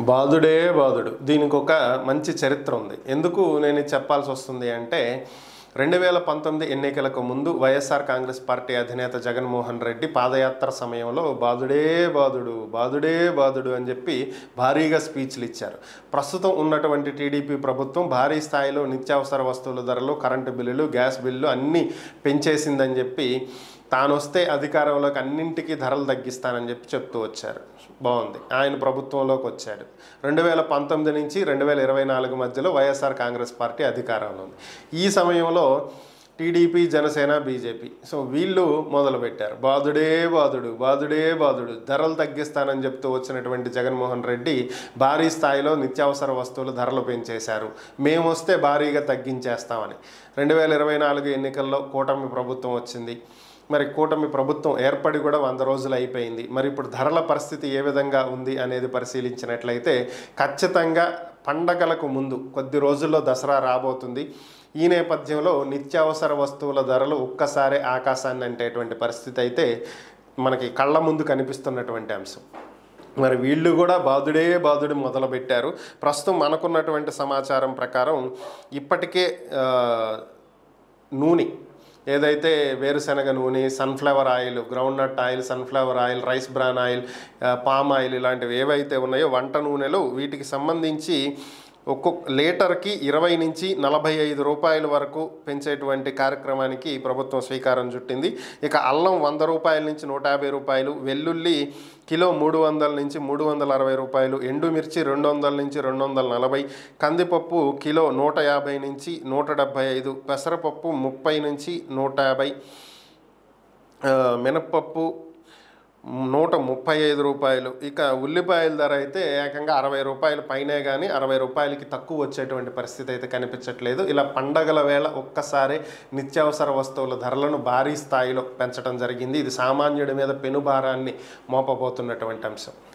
బాధుడే బాధుడు. దీనికొక మంచి చరిత్ర ఉంది. ఎందుకు నేను ఇది చెప్పాల్సి వస్తుంది అంటే 2019 ఎన్నికలకు ముందు వైఎస్ఆర్ కాంగ్రెస్ పార్టీ అధినేత జగన్మోహన్ రెడ్డి పాదయాత్ర సమయంలో బాధుడే బాధుడు, బాధుడే బాధుడు అని చెప్పి భారీగా స్పీచ్లు ఇచ్చారు. ప్రస్తుతం ఉన్నటువంటి టీడీపీ ప్రభుత్వం భారీ స్థాయిలో నిత్యావసర వస్తువుల ధరలు, కరెంటు బిల్లులు, గ్యాస్ బిల్లు అన్నీ పెంచేసిందని చెప్పి తాను వస్తే అధికారంలోకి అన్నింటికీ ధరలు తగ్గిస్తానని చెప్పి చెప్తూ వచ్చారు. బాగుంది. ఆయన ప్రభుత్వంలోకి వచ్చాడు. 2019 నుంచి 2024 మధ్యలో వైఎస్ఆర్ కాంగ్రెస్ పార్టీ అధికారంలో ఉంది. ఈ సమయంలో టీడీపీ, జనసేన, బీజేపీ వీళ్ళు మొదలుపెట్టారు బాధుడే బాధుడు, బాధుడే బాధుడు, ధరలు తగ్గిస్తానని చెప్తూ వచ్చినటువంటి జగన్మోహన్ రెడ్డి భారీ స్థాయిలో నిత్యావసర వస్తువుల ధరలు పెంచేశారు. మేము వస్తే భారీగా తగ్గించేస్తామని. 2024 ఎన్నికల్లో కూటమి ప్రభుత్వం వచ్చింది. మరి కూటమి ప్రభుత్వం ఏర్పడి కూడా 100 రోజులు అయిపోయింది. మరి ఇప్పుడు ధరల పరిస్థితి ఏ విధంగా ఉంది అనేది పరిశీలించినట్లయితే ఖచ్చితంగా పండగలకు ముందు కొద్ది రోజుల్లో దసరా రాబోతుంది. ఈ నేపథ్యంలో నిత్యావసర వస్తువుల ధరలు ఒక్కసారి ఆకాశాన్ని అంటేటువంటి పరిస్థితి అయితే మనకి కళ్ళ ముందు కనిపిస్తున్నటువంటి అంశం. మరి వీళ్ళు కూడా బాధుడే బాధుడు మొదలుపెట్టారు. ప్రస్తుతం మనకున్నటువంటి సమాచారం ప్రకారం ఇప్పటికే నూనె ఏదైతే వేరుశనగ నూనె, sunflower oil, groundnut oil, sunflower oil, rice bran oil, palm oil ఇలాంటివి ఏవైతే ఉన్నాయో వంట నూనెలు వీటికి సంబంధించి ఒక్కొక్క లీటర్కి 20 నుంచి 45 రూపాయల వరకు పెంచేటువంటి కార్యక్రమానికి ప్రభుత్వం శ్రీకారం చుట్టింది. ఇక అల్లం 100 రూపాయల నుంచి 150 రూపాయలు, వెల్లుల్లి కిలో 300 నుంచి 360 రూపాయలు, ఎండుమిర్చి 200 నుంచి 240, కందిపప్పు కిలో 150 నుంచి 175, పెసరపప్పు 30 నుంచి 150, మినప్పప్పు 135 రూపాయలు. ఇక ఉల్లిపాయల ధర అయితే ఏకంగా 60 రూపాయలు పైనే కానీ 60 రూపాయలకి తక్కువ వచ్చేటువంటి పరిస్థితి అయితే కనిపించట్లేదు. ఇలా పండగల వేళ ఒక్కసారి నిత్యావసర వస్తువుల ధరలను భారీ స్థాయిలో పెంచడం జరిగింది. ఇది సామాన్యుడి మీద పెనుభారాన్ని మోపబోతున్నటువంటి అంశం.